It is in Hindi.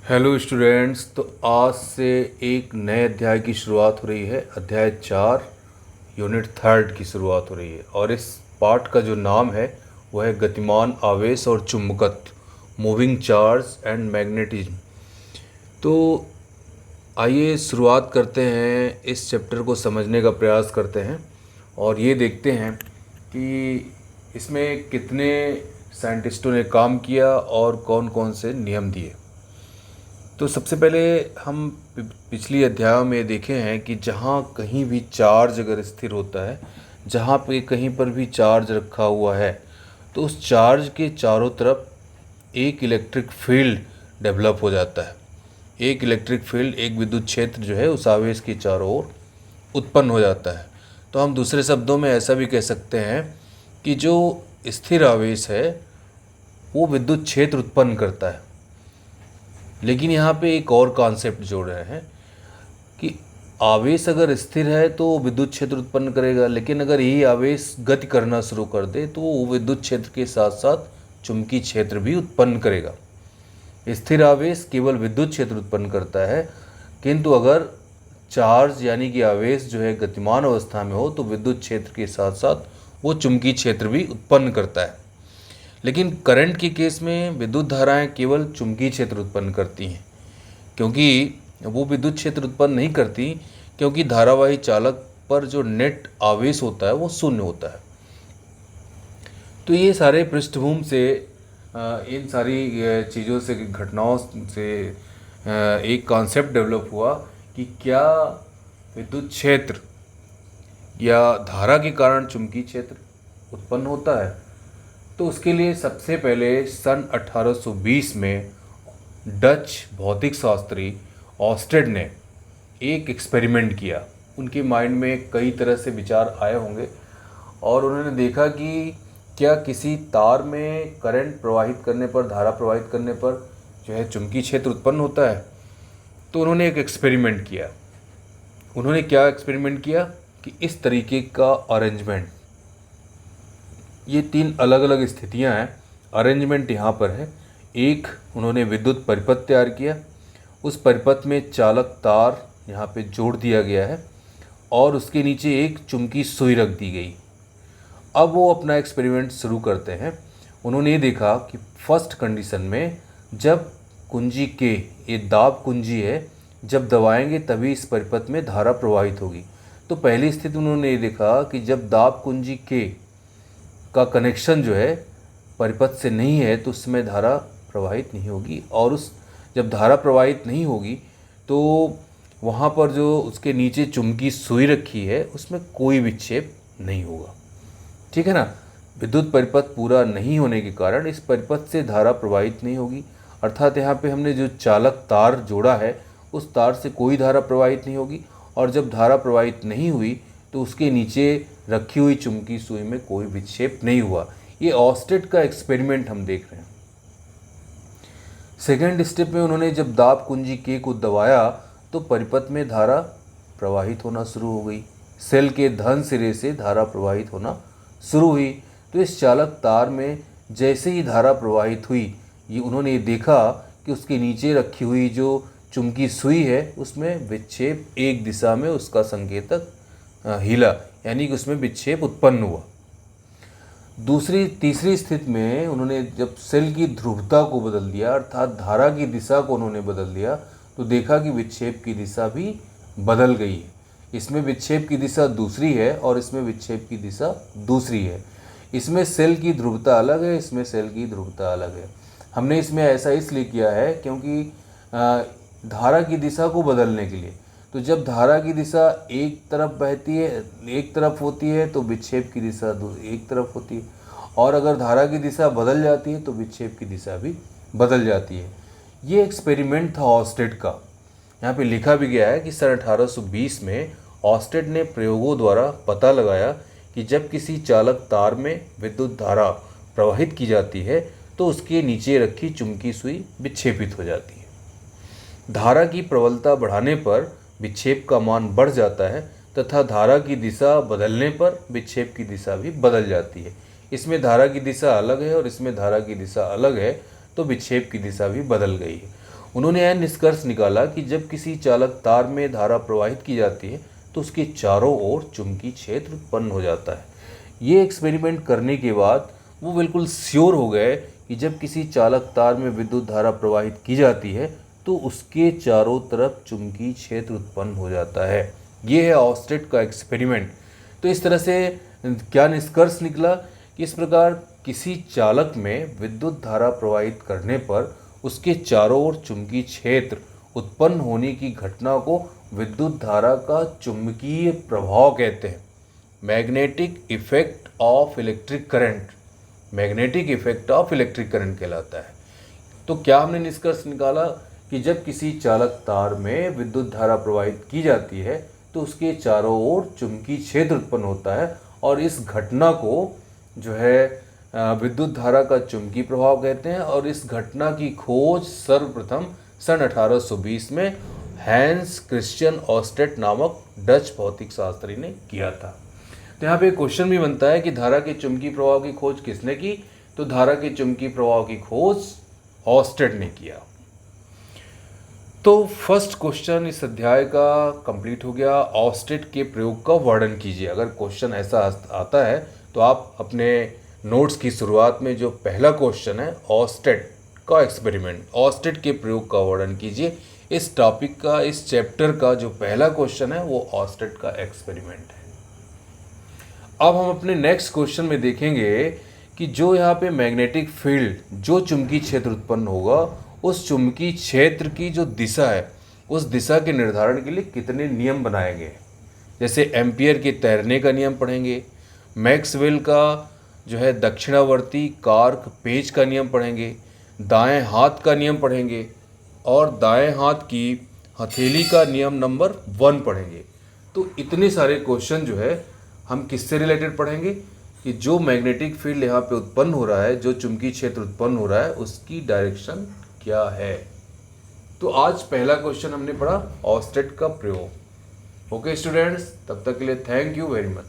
Hello students. तो आज से एक नए अध्याय की शुरुआत हो रही है। अध्याय 4 यूनिट 3 की शुरुआत हो रही है और इस पाठ का जो नाम है वह है गतिमान आवेश और चुंबकत्व, मूविंग चार्ज एंड मैग्नेटिज्म। तो आइए शुरुआत करते हैं, इस चैप्टर को समझने का प्रयास करते हैं और ये देखते हैं कि इसमें कितने साइंटिस्टों ने काम किया और कौन कौन से नियम दिए। तो सबसे पहले हम पिछली अध्यायों में देखे हैं कि जहाँ कहीं भी चार्ज अगर स्थिर होता है, जहाँ पे कहीं पर भी चार्ज रखा हुआ है, तो उस चार्ज के चारों तरफ एक इलेक्ट्रिक फील्ड डेवलप हो जाता है। एक इलेक्ट्रिक फील्ड, एक विद्युत क्षेत्र जो है उस आवेश के चारों ओर उत्पन्न हो जाता है। तो हम दूसरे शब्दों में ऐसा भी कह सकते हैं कि जो स्थिर आवेश है वो विद्युत क्षेत्र उत्पन्न करता है। लेकिन यहाँ पे एक और कॉन्सेप्ट जोड़ रहे हैं कि आवेश अगर स्थिर है तो वो विद्युत क्षेत्र उत्पन्न करेगा, लेकिन अगर यही आवेश गति करना शुरू कर दे तो वो विद्युत क्षेत्र के साथ साथ चुंबकीय क्षेत्र भी उत्पन्न करेगा। स्थिर आवेश केवल विद्युत क्षेत्र उत्पन्न करता है, किंतु अगर चार्ज यानी कि आवेश जो है गतिमान अवस्था में हो तो विद्युत क्षेत्र के साथ साथ वो चुंबकीय क्षेत्र भी उत्पन्न करता है। लेकिन करंट के केस में विद्युत धाराएं केवल चुंबकीय क्षेत्र उत्पन्न करती हैं, क्योंकि वो विद्युत क्षेत्र उत्पन्न नहीं करती, क्योंकि धारावाही चालक पर जो नेट आवेश होता है वो शून्य होता है। तो ये सारे पृष्ठभूमि से इन सारी चीज़ों से, घटनाओं से एक कॉन्सेप्ट डेवलप हुआ कि क्या विद्युत क्षेत्र या धारा के कारण चुंबकीय क्षेत्र उत्पन्न होता है। तो उसके लिए सबसे पहले सन 1820 में डच भौतिक शास्त्री ऑस्टेड ने एक एक्सपेरिमेंट किया। उनके माइंड में कई तरह से विचार आए होंगे और उन्होंने देखा कि क्या किसी तार में करंट प्रवाहित करने पर, धारा प्रवाहित करने पर जो है चुंबकीय क्षेत्र उत्पन्न होता है। तो उन्होंने एक एक्सपेरिमेंट किया। उन्होंने क्या एक्सपेरिमेंट किया कि इस तरीके का अरेंजमेंट, ये 3 अलग अलग स्थितियां हैं। अरेंजमेंट यहाँ पर है। एक, उन्होंने विद्युत परिपथ तैयार किया। उस परिपथ में चालक तार यहाँ पे जोड़ दिया गया है और उसके नीचे एक चुंबकीय सुई रख दी गई। अब वो अपना एक्सपेरिमेंट शुरू करते हैं। उन्होंने ये देखा कि फर्स्ट कंडीशन में जब कुंजी के, ये दाब कुंजी है, जब दबाएंगे तभी इस परिपथ में धारा प्रवाहित होगी। तो पहली स्थिति उन्होंने ये देखा कि जब दाब कुंजी के का कनेक्शन जो है परिपथ से नहीं है तो उसमें धारा प्रवाहित नहीं होगी, और उस जब धारा प्रवाहित नहीं होगी तो वहाँ पर जो उसके नीचे चुंबकीय सुई रखी है उसमें कोई विक्षेप नहीं होगा। ठीक है ना। विद्युत परिपथ पूरा नहीं होने के कारण इस परिपथ से धारा प्रवाहित नहीं होगी, अर्थात यहाँ पे हमने जो चालक तार जोड़ा है उस तार से कोई धारा प्रवाहित नहीं होगी, और जब धारा प्रवाहित नहीं हुई तो उसके नीचे रखी हुई चुंबकीय सुई में कोई विक्षेप नहीं हुआ। ये ऑस्टेड का एक्सपेरिमेंट हम देख रहे हैं। सेकेंड स्टेप में उन्होंने जब दाब कुंजी के को दबाया तो परिपथ में धारा प्रवाहित होना शुरू हो गई। सेल के धन सिरे से धारा प्रवाहित होना शुरू हुई। तो इस चालक तार में जैसे ही धारा प्रवाहित हुई, ये उन्होंने देखा कि उसके नीचे रखी हुई जो चुंबकीय सुई है उसमें विक्षेप एक दिशा में, उसका संकेतक हिला, यानी कि उसमें विक्षेप उत्पन्न हुआ। तीसरी स्थिति में उन्होंने जब सेल की ध्रुवता को बदल दिया, अर्थात धारा की दिशा को उन्होंने बदल दिया, तो देखा कि विक्षेप की दिशा भी बदल गई है। इसमें विक्षेप की दिशा दूसरी है और इसमें विक्षेप की दिशा दूसरी है। इसमें सेल की ध्रुवता अलग है, इसमें सेल की ध्रुवता अलग है। हमने इसमें ऐसा इसलिए किया है क्योंकि धारा की दिशा को बदलने के लिए। तो जब धारा की दिशा एक तरफ बहती है, एक तरफ होती है, तो विक्षेप की दिशा एक तरफ होती है, और अगर धारा की दिशा बदल जाती है तो विक्षेप की दिशा भी बदल जाती है। ये एक्सपेरिमेंट था ऑस्टेड का। यहाँ पे लिखा भी गया है कि सन 1820 में ऑस्टेड ने प्रयोगों द्वारा पता लगाया कि जब किसी चालक तार में विद्युत धारा प्रवाहित की जाती है तो उसके नीचे रखी चुंबकीय सुई विक्षेपित हो जाती है। धारा की प्रबलता बढ़ाने पर विक्षेप का मान बढ़ जाता है तथा धारा की दिशा बदलने पर विक्षेप की दिशा भी बदल जाती है। इसमें धारा की दिशा अलग है और इसमें धारा की दिशा अलग है, तो विक्षेप की दिशा भी बदल गई है। उन्होंने यह निष्कर्ष निकाला कि जब किसी चालक तार में धारा प्रवाहित की जाती है तो उसके चारों ओर चुंबकीय क्षेत्र उत्पन्न हो जाता है। ये एक्सपेरिमेंट करने के बाद वो बिल्कुल श्योर हो गए कि जब किसी चालक तार में विद्युत धारा प्रवाहित की जाती है तो उसके चारों तरफ चुंबकीय क्षेत्र उत्पन्न हो जाता है। ये है ऑस्टेट का एक्सपेरिमेंट। तो इस तरह से क्या निष्कर्ष निकला कि इस प्रकार किसी चालक में विद्युत धारा प्रवाहित करने पर उसके चारों ओर चुंबकीय क्षेत्र उत्पन्न होने की घटना को विद्युत धारा का चुंबकीय प्रभाव कहते हैं। Magnetic effect of electric current, magnetic effect of electric current कहलाता है। तो क्या हमने निष्कर्ष निकाला कि जब किसी चालक तार में विद्युत धारा प्रवाहित की जाती है तो उसके चारों ओर चुंबकीय क्षेत्र उत्पन्न होता है और इस घटना को जो है विद्युत धारा का चुंबकीय प्रभाव कहते हैं। और इस घटना की खोज सर्वप्रथम सन 1820 में हैंस क्रिश्चियन ऑस्टेट नामक डच भौतिक शास्त्री ने किया था। तो यहाँ पे क्वेश्चन भी बनता है कि धारा के चुंबकीय प्रभाव की खोज किसने की? तो धारा के चुंबकीय प्रभाव की खोज ऑस्टेट ने किया। तो फर्स्ट क्वेश्चन इस अध्याय का कंप्लीट हो गया। ऑस्टेट के प्रयोग का वर्णन कीजिए। अगर क्वेश्चन ऐसा आता है तो आप अपने नोट्स की शुरुआत में जो पहला क्वेश्चन है ऑस्टेट का एक्सपेरिमेंट, ऑस्टेट के प्रयोग का वर्णन कीजिए। इस टॉपिक का, इस चैप्टर का जो पहला क्वेश्चन है वो ऑस्टेट का एक्सपेरिमेंट है। अब हम अपने नेक्स्ट क्वेश्चन में देखेंगे कि जो यहाँ पे मैग्नेटिक फील्ड, जो चुंबकीय क्षेत्र उत्पन्न होगा, उस चुंबकीय क्षेत्र की जो दिशा है उस दिशा के निर्धारण के लिए कितने नियम बनाए गए। जैसे एम्पियर के तैरने का नियम पढ़ेंगे, मैक्सवेल का जो है दक्षिणावर्ती कार्क पेच का नियम पढ़ेंगे, दाएं हाथ का नियम पढ़ेंगे और दाएं हाथ की हथेली का नियम नंबर 1 पढ़ेंगे। तो इतने सारे क्वेश्चन जो है हम किससे रिलेटेड पढ़ेंगे कि जो मैग्नेटिक फील्ड यहाँ पे उत्पन्न हो रहा है, जो चुंबकीय क्षेत्र उत्पन्न हो रहा है, उसकी डायरेक्शन क्या है। तो आज पहला क्वेश्चन हमने पढ़ा ऑस्टेट का प्रयोग। ओके स्टूडेंट्स, तब तक के लिए थैंक यू वेरी मच।